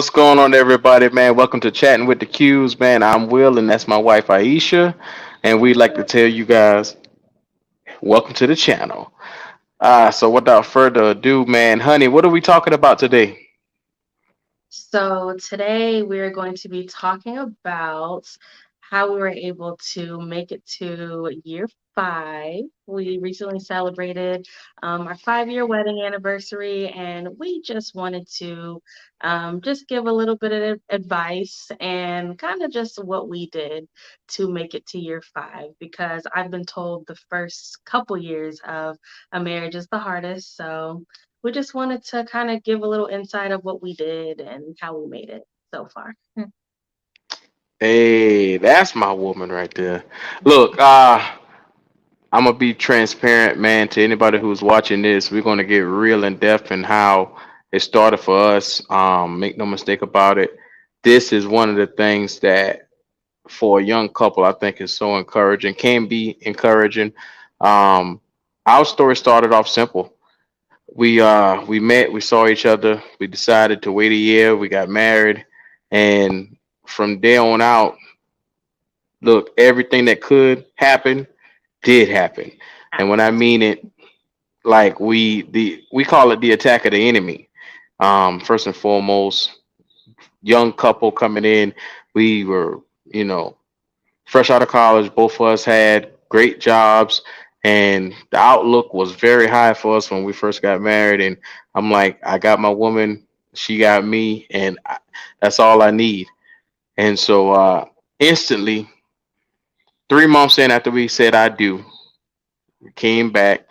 What's going on, everybody, man? Welcome to Chatting with the Qs, man. I'm Will, and that's my wife, Aisha. And we'd like to tell you guys, welcome to the channel. So without further ado, man, honey, what are we talking about today? So today we're going to be talking about how we were able to make it to year 5. We recently celebrated our 5-year wedding anniversary, and we just wanted to just give a little bit of advice and kind of just what we did to make it to year 5. Because I've been told the first couple years of a marriage is the hardest. So we just wanted to kind of give a little insight of what we did and how we made it so far. Hey, that's my woman right there. Look, I'm gonna be transparent, man, to anybody who's watching this. We're gonna get real in depth in how it started for us. Make no mistake about it. This is one of the things that for a young couple, I think is so encouraging, can be encouraging. Um, our story started off simple. We met, we saw each other, we decided to wait a year, we got married, and from there on out, look, everything that could happen did happen. And when I mean it, like we call it the attack of the enemy. First and foremost, young couple coming in, we were, you know, fresh out of college. Both of us had great jobs, and the outlook was very high for us when we first got married. And I'm like, I got my woman, she got me, and that's all I need. And so, instantly, 3 months in after we said I do, we came back.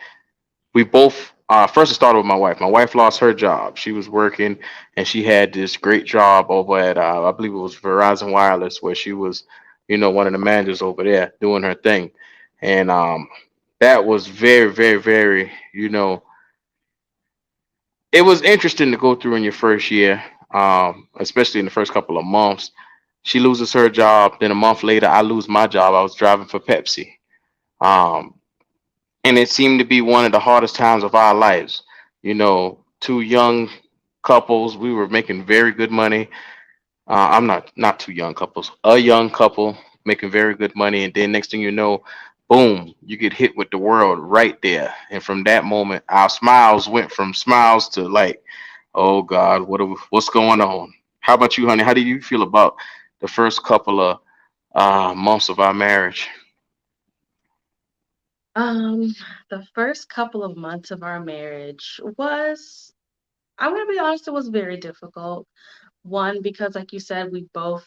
We both first it started with my wife. My wife lost her job. She was working, and she had this great job over at I believe it was Verizon Wireless, where she was, one of the managers over there doing her thing, and that was very, very, very, it was interesting to go through in your first year, especially in the first couple of months. She loses her job, then a month later, I lose my job. I was driving for Pepsi. Um, and it seemed to be one of the hardest times of our lives. Two young couples. We were making very good money. I'm not two young couples. A young couple making very good money, and then next thing you know, boom, you get hit with the world right there. And from that moment, our smiles went from smiles to like, oh God, what's going on? How about you, honey? How do you feel about the first couple of months of our marriage? Um, the first couple of months of our marriage was, I'm gonna be honest, it was very difficult. One, because like you said, we both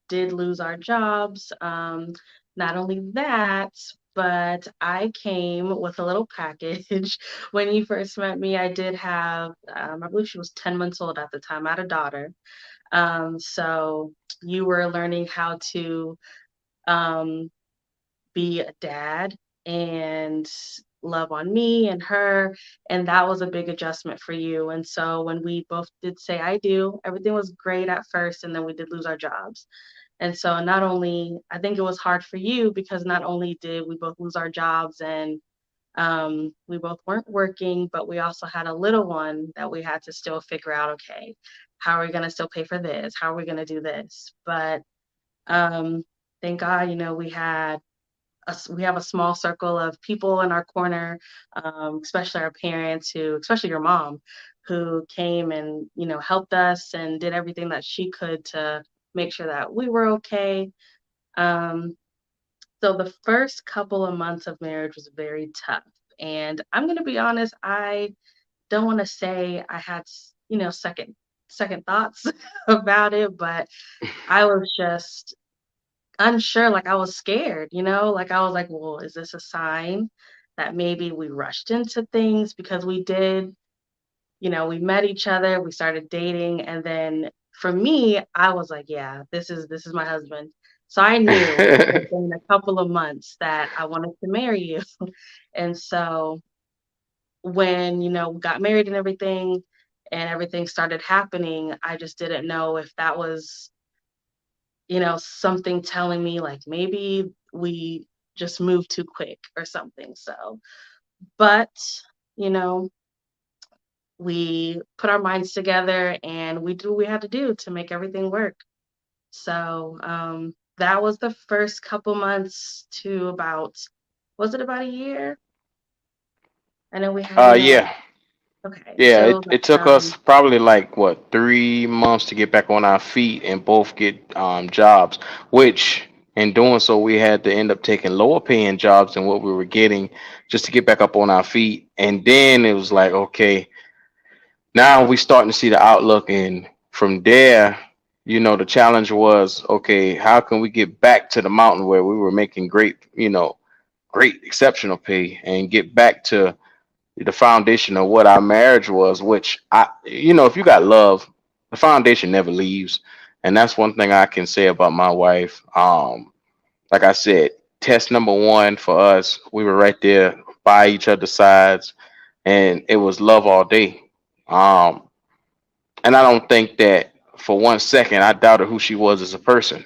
did lose our jobs. Not only that, but I came with a little package. When you first met me, I did have, I believe she was 10 months old at the time. I had a daughter. So you were learning how to um, be a dad and love on me and her. And that was a big adjustment for you. And so when we both did say I do, everything was great at first. And then we did lose our jobs. And so not only, I think it was hard for you because not only did we both lose our jobs and we both weren't working, but we also had a little one that we had to still figure out, okay, how are we going to still pay for this? How are we going to do this? But um, thank God, we have a small circle of people in our corner, especially our parents especially your mom, who came and, helped us and did everything that she could to make sure that we were okay. Um, so the first couple of months of marriage was very tough. And I'm going to be honest, I don't want to say I had, second thoughts about it, but I was just unsure, like I was scared, like I was like, well, is this a sign that maybe we rushed into things because we did, we met each other, we started dating, and then for me, I was like, yeah, this is my husband. So I knew within a couple of months that I wanted to marry you. And so when, we got married and everything started happening, I just didn't know if that was something telling me like maybe we just moved too quick or something. So, but, you know, We put our minds together and we do what we had to do to make everything work. So that was the first couple months to about, was it about a year? And then we had, Yeah. okay, Yeah, so it it, was it took like, us probably like what 3 months to get back on our feet and both get jobs, which in doing so we had to end up taking lower paying jobs than what we were getting just to get back up on our feet. And then it was like, okay, now we starting to see the outlook, and from there, the challenge was, okay, how can we get back to the mountain where we were making great, great exceptional pay and get back to the foundation of what our marriage was, which if you got love, the foundation never leaves. And that's one thing I can say about my wife. Like I said, test number one for us, we were right there by each other's sides, and it was love all day. Um, and I don't think that for 1 second I doubted who she was as a person,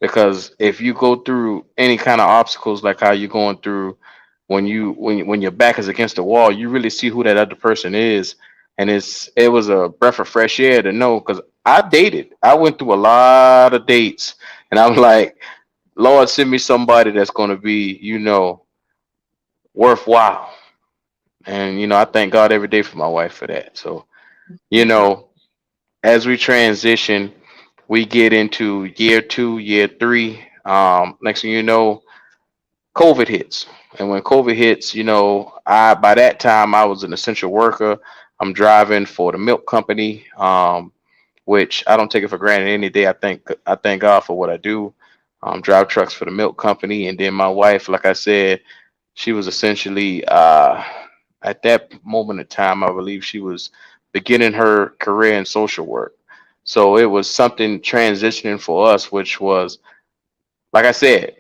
because if you go through any kind of obstacles like how you're going through when your back is against the wall, you really see who that other person is. And it was a breath of fresh air to know, because I went through a lot of dates, and I'm like, Lord, send me somebody that's going to be worthwhile. And I thank God every day for my wife for that. So you know as we transition, we get into year two, year three. Next thing you know, COVID hits. And when COVID hits, I by that time I was an essential worker. I'm driving for the milk company, which I don't take it for granted any day. I thank God for what I do. Drive trucks for the milk company, and then my wife, like I said, she was essentially at that moment in time, I believe she was beginning her career in social work. So it was something transitioning for us, which was, like I said,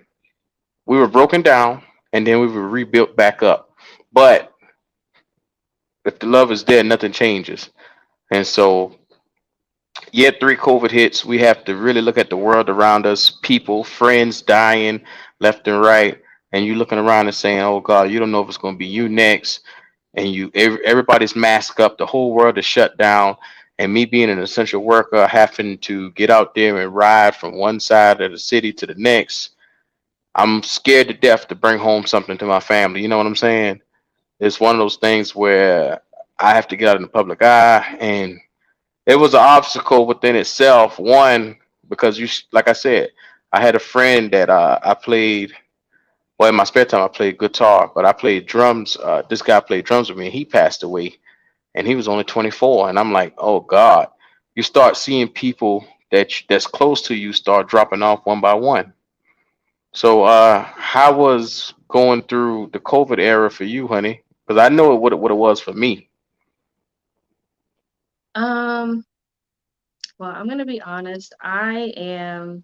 we were broken down and then we were rebuilt back up. But if the love is there, nothing changes. And so, year three, COVID hits. We have to really look at the world around us, people, friends dying left and right. And you looking around and saying, oh God, you don't know if it's going to be you next. And everybody's masked up, the whole world is shut down. And me being an essential worker, having to get out there and ride from one side of the city to the next, I'm scared to death to bring home something to my family. You know what I'm saying? It's one of those things where I have to get out in the public eye, and it was an obstacle within itself. One, because like I said, I had a friend that I played. Well, in my spare time, I played guitar, but I played drums. This guy played drums with me, and he passed away, and he was only 24. And I'm like, oh God, you start seeing people that's close to you start dropping off one by one. So, how was going through the COVID era for you, honey? Because I know what it was for me. um, well, I'm gonna be honest. I am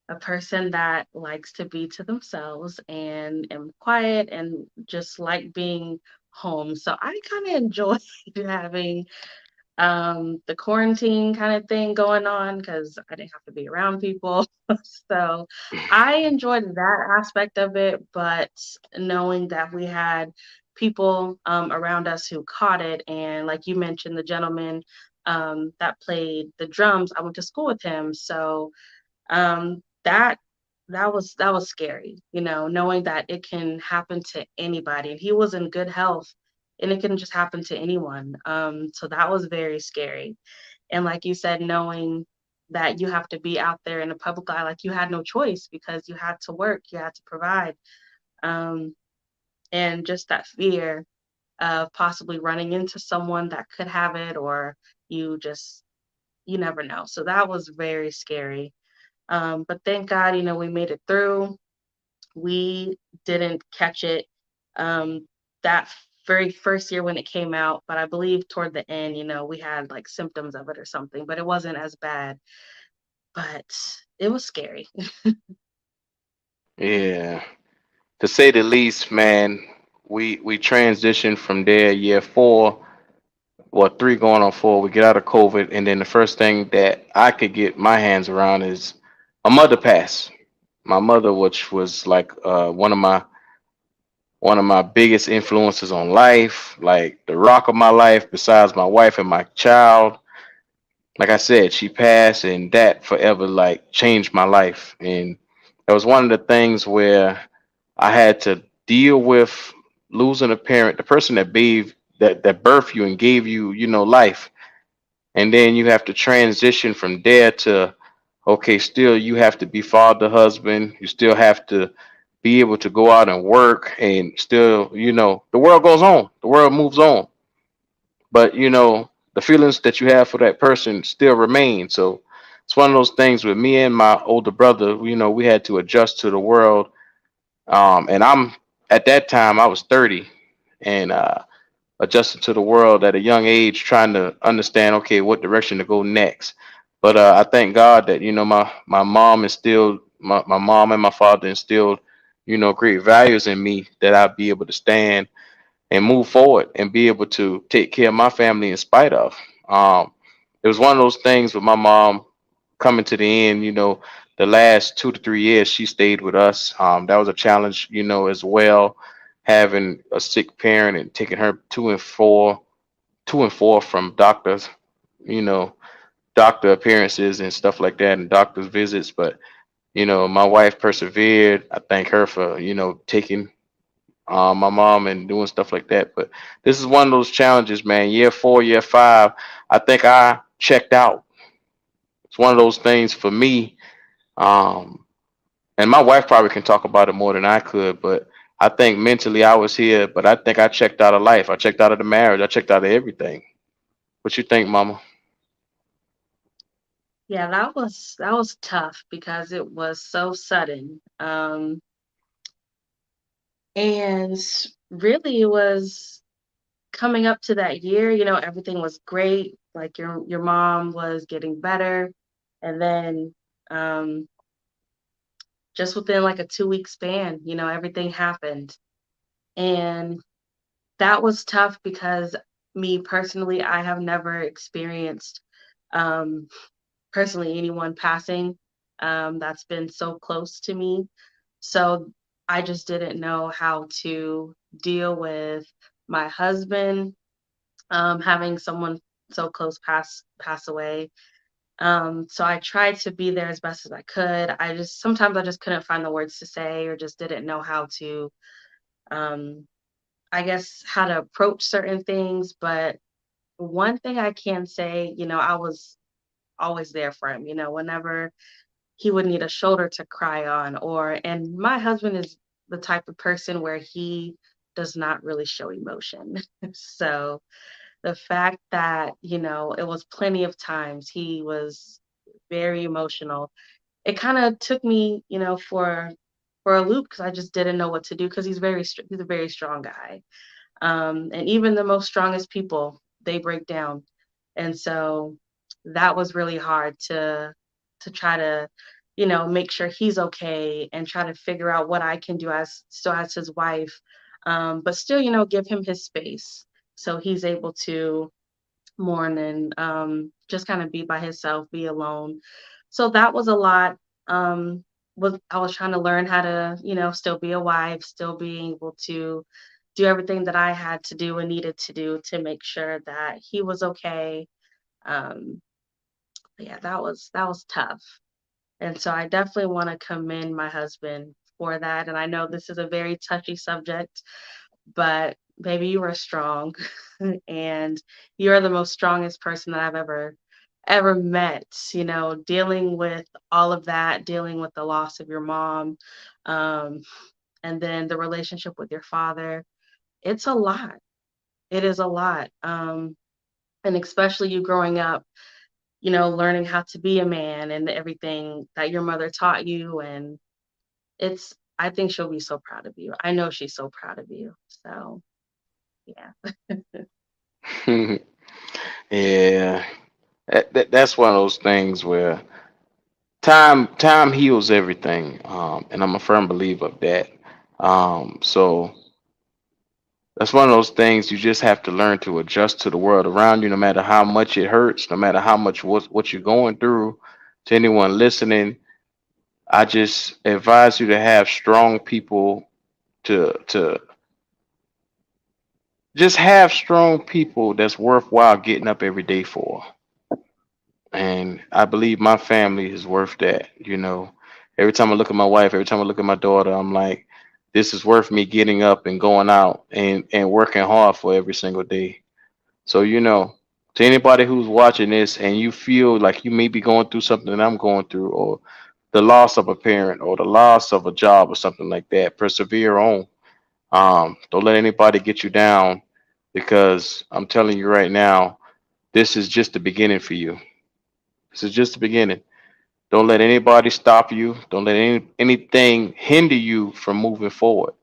a person that likes to be to themselves and am quiet and just like being home. So I kind of enjoy having the quarantine kind of thing going on because I didn't have to be around people. So I enjoyed that aspect of it, but knowing that we had people around us who caught it, and like you mentioned, the gentleman that played the drums, I went to school with him, so that was scary, knowing that it can happen to anybody, and he was in good health, and it can just happen to anyone. So that was very scary. And like you said, knowing that you have to be out there in the public eye, like you had no choice because you had to work, you had to provide, um, and just that fear of possibly running into someone that could have it, or you just you never know. So that was very scary. But thank God, we made it through. We didn't catch it um, that very first year when it came out, but I believe toward the end, we had like symptoms of it or something, but it wasn't as bad. But it was scary. Yeah, to say the least, man. We transitioned from there, year four, well, three going on four. We get out of COVID, and then the first thing that I could get my hands around is my mother passed. My mother, which was like one of my one of my biggest influences on life, like the rock of my life, besides my wife and my child. Like I said, she passed, and that forever like changed my life. And it was one of the things where I had to deal with losing a parent, the person that that birthed you and gave you, life. And then you have to transition from there to, okay, still you have to be father, husband, you still have to be able to go out and work, and still, the world goes on, the world moves on. But the feelings that you have for that person still remain. So it's one of those things with me and my older brother. We had to adjust to the world. And I'm at that time I was 30, and adjusted to the world at a young age, trying to understand, okay, what direction to go next. But I thank God that my mom instilled, my mom and my father instilled, great values in me, that I'd be able to stand and move forward and be able to take care of my family in spite of. Um, it was one of those things with my mom coming to the end. The last 2 to 3 years she stayed with us. That was a challenge, as well, having a sick parent and taking her two and four from doctors, you know, doctor appearances and stuff like that, and doctor's visits. But my wife persevered. I thank her for taking my mom and doing stuff like that. But this is one of those challenges, man. Year 4, year 5, I think I checked out. It's one of those things for me. Um, and my wife probably can talk about it more than I could, but I think mentally I was here, but I think I checked out of life. I checked out of the marriage. I checked out of everything. What you think, Mama? Yeah, that was tough because it was so sudden. And really it was coming up to that year, everything was great. Like your mom was getting better. And then um just within like a 2-week span, everything happened. And that was tough because me personally, I have never experienced um personally anyone passing that's been so close to me. So I just didn't know how to deal with my husband having someone so close pass away. So I tried to be there as best as I could. I just couldn't find the words to say, or just didn't know how to um, I guess how to approach certain things. But one thing I can say, I was always there for him. Whenever he would need a shoulder to cry on, and my husband is the type of person where he does not really show emotion. So the fact that, it was plenty of times he was very emotional, it kind of took me, for a loop because I just didn't know what to do because he's a very strong guy. And even the most strongest people, they break down. And so that was really hard to try to, make sure he's okay and try to figure out what I can do as his wife. But still, give him his space so he's able to mourn and just kind of be by himself, be alone. So that was a lot. I was trying to learn how to, still be a wife, still being able to do everything that I had to do and needed to do to make sure that he was okay. Um, yeah, that was tough. And so I definitely want to commend my husband for that. And I know this is a very touchy subject, but baby, you are strong and you're the most strongest person that I've ever met, dealing with all of that, dealing with the loss of your mom, um, and then the relationship with your father. It's a lot. It is a lot. And especially you growing up, learning how to be a man and everything that your mother taught you. And I think she'll be so proud of you. I know she's so proud of you. So, yeah. Yeah, that's one of those things where time heals everything, and I'm a firm believer of that. So that's one of those things you just have to learn to adjust to the world around you, no matter how much it hurts, no matter how much what you're going through. To anyone listening, I just advise you to have strong people to just have strong people that's worthwhile getting up every day for. And I believe my family is worth that. Every time I look at my wife, every time I look at my daughter, I'm like, this is worth me getting up and going out and working hard for every single day. So, to anybody who's watching this and you feel like you may be going through something that I'm going through, or the loss of a parent, or the loss of a job, or something like that, persevere on. Don't let anybody get you down, because I'm telling you right now, this is just the beginning for you. This is just the beginning. Don't let anybody stop you. Don't let anything hinder you from moving forward.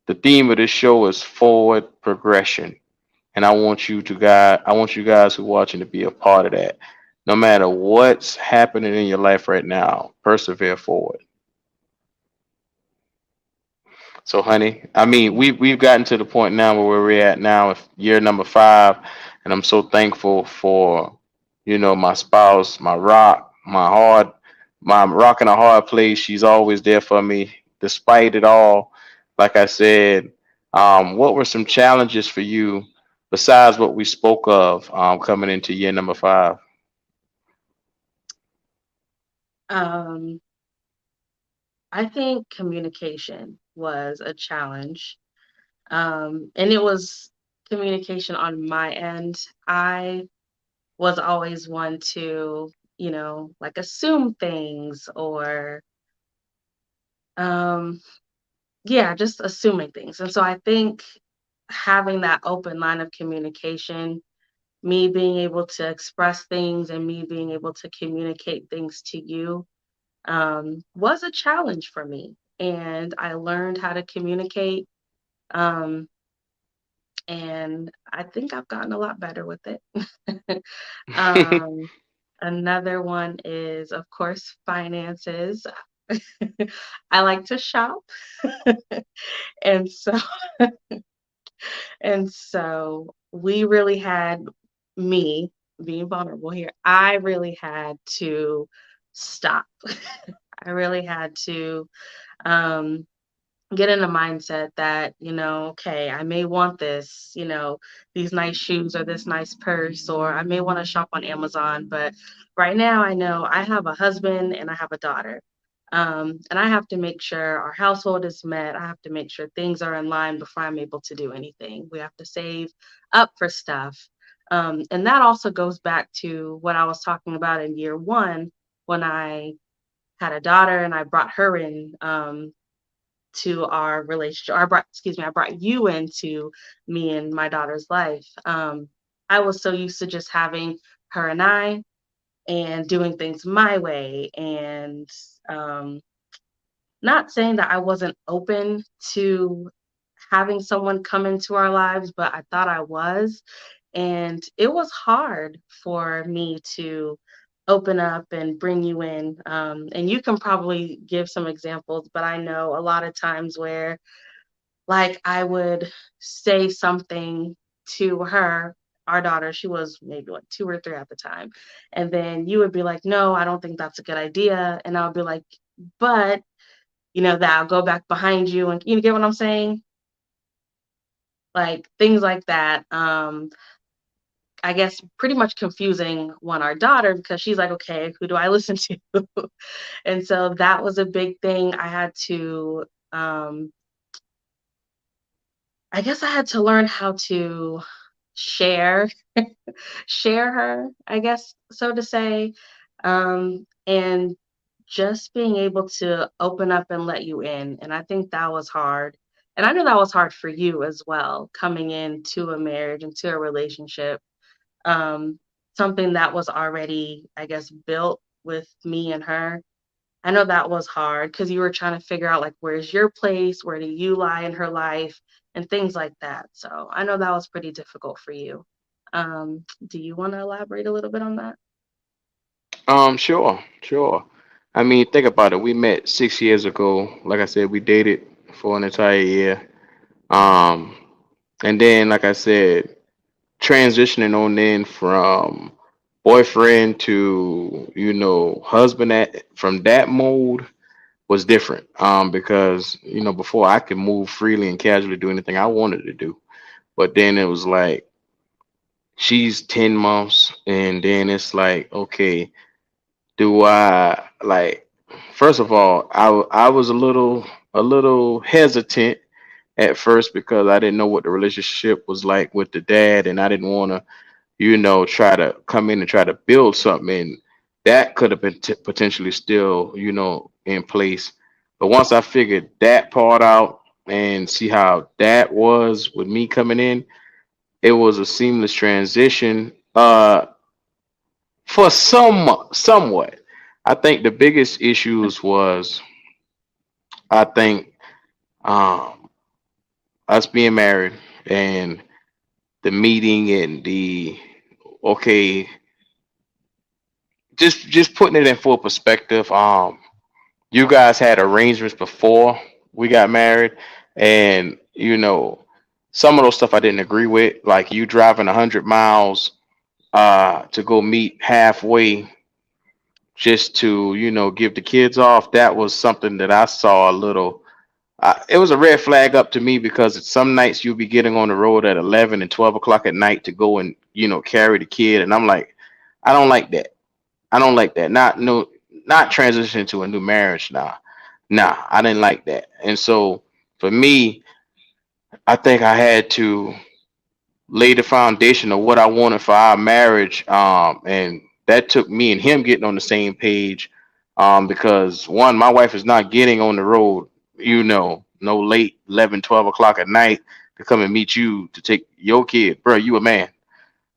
The theme of this show is forward progression. And I want you guys who are watching to be a part of that. No matter what's happening in your life right now, persevere forward. So, honey, I mean, we've gotten to the point now where we're at now, year number 5, and I'm so thankful for, my spouse, my rock, my rock in a hard place. She's always there for me, despite it all. Like I said, what were some challenges for you besides what we spoke of, coming into year number 5? Um, I think communication was a challenge. And it was communication on my end. I was always one to, like assume things or um yeah, just assuming things. And so I think having that open line of communication, me being able to express things and me being able to communicate things to you, was a challenge for me. And I learned how to communicate. Um, and I think I've gotten a lot better with it. um, Another one is, of course, finances. I like to shop. And so we really had, me being vulnerable here, I really had to stop. I really had to um, get in a mindset that, okay, I may want this, these nice shoes or this nice purse, or I may want to shop on Amazon. But right now, I know I have a husband and I have a daughter. And I have to make sure our household is met. I have to make sure things are in line before I'm able to do anything. We have to save up for stuff. And that also goes back to what I was talking about in year one when I had a daughter and I brought her in. To our relationship. I brought you into me and my daughter's life. I was so used to just having her and I and doing things my way. And um, not saying that I wasn't open to having someone come into our lives, but I thought I was. And it was hard for me to open up and bring you in. And you can probably give some examples, but I know a lot of times where, like, I would say something to her, our daughter, she was maybe like 2 or 3 at the time, and then you would be like, "No, I don't think that's a good idea," and I'll be like, "But," that I'll go back behind you, and you get what I'm saying? Like, things like that, I guess pretty much confusing our daughter because she's like, "Okay, who do I listen to?" And so that was a big thing. Um I guess I had to learn how to share share her, I guess, so to say. And just being able to open up and let you in. And I think that was hard. And I know that was hard for you as well, coming into a marriage, into a relationship, um, something that was already, I guess, built with me and her. I know that was hard because you were trying to figure out, like, where's your place? Where do you lie in her life? And things like that. So I know that was pretty difficult for you. Do you want to elaborate a little bit on that? Sure, sure. I mean, think about it. We met 6 years ago. Like I said, we dated for an entire year. Um, and then, like I said, transitioning on in from boyfriend to, husband, from that mode was different. Because, before I could move freely and casually do anything I wanted to do. But then it was like she's 10 months, and then it's like, okay, do I like, first of all, I was a little hesitant at first because I didn't know what the relationship was like with the dad, and I didn't want to, try to come in and try to build something, and that could have been potentially still, in place. But once I figured that part out and see how that was with me coming in, it was a seamless transition. For somewhat. I think the biggest issues was, I think, um us being married and the meeting and the, okay, just putting it in full perspective. You guys had arrangements before we got married, and some of those stuff I didn't agree with, like you driving 100 miles to go meet halfway just to give the kids off. That was something that I saw a little. It was a red flag up to me because some nights you'll be getting on the road at 11 and 12 o'clock at night to go and carry the kid, and I'm like, I don't like that. I don't like that. Not no, not transitioning to a new marriage now. Nah, I didn't like that. And so for me, I think I had to lay the foundation of what I wanted for our marriage. And that took me and him getting on the same page. Because one, my wife is not getting on the road, no late 11, 12 o'clock at night to come and meet you to take your kid. Bro, you a man.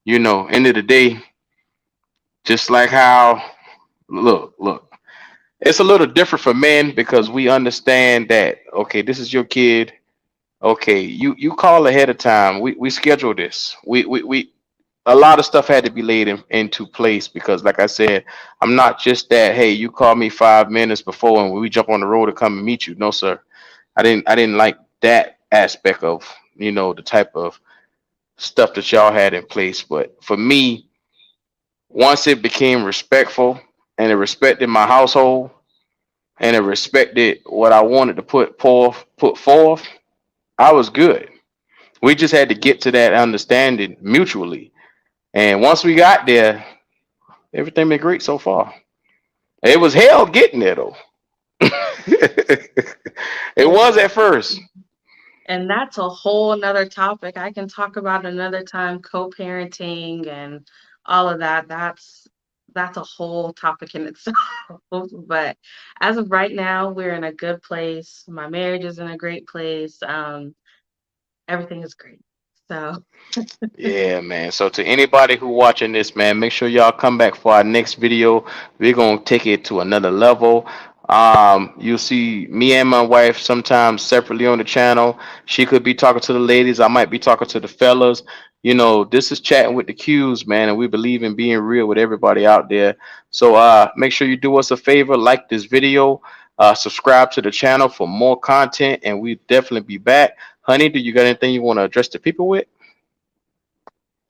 End of the day, just like how, look, it's a little different for men because we understand that, okay, this is your kid. Okay, you call ahead of time. We schedule this. We a lot of stuff had to be laid into place because, like I said, I'm not just that. Hey, you call me 5 minutes before and we jump on the road to come and meet you. No, sir. I didn't like that aspect of the type of stuff that y'all had in place. But for me, once it became respectful and it respected my household and it respected what I wanted to put forth, I was good. We just had to get to that understanding mutually. And once we got there, everything been great so far. It was hell getting there though. It was Yeah. at first. And that's a whole nother topic I can talk about another time, co-parenting and all of that. That's a whole topic in itself. But as of right now, we're in a good place. My marriage is in a great place. Everything is great. So, Yeah, man. So to anybody who watching this, man, make sure y'all come back for our next video. We're gonna take it to another level. You'll see me and my wife sometimes separately on the channel. She could be talking to the ladies. I might be talking to the fellas. This is chatting with the Q's, man, and we believe in being real with everybody out there. So make sure you do us a favor, like this video, subscribe to the channel for more content, and we definitely be back. Honey, do you got anything you want to address the people with?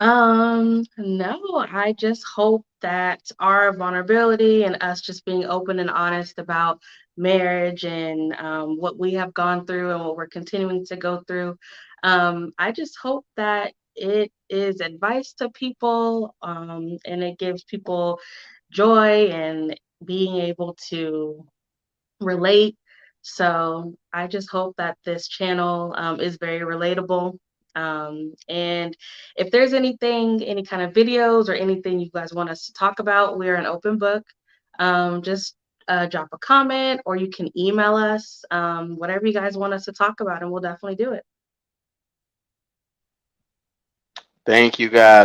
no, I just hope that our vulnerability and us just being open and honest about marriage and what we have gone through and what we're continuing to go through. I just hope that it is advice to people, and it gives people joy and being able to relate. So I just hope that this channel is very relatable. And if there's anything, any kind of videos or anything you guys want us to talk about, we're an open book. Just drop a comment or you can email us, whatever you guys want us to talk about, and we'll definitely do it. Thank you guys.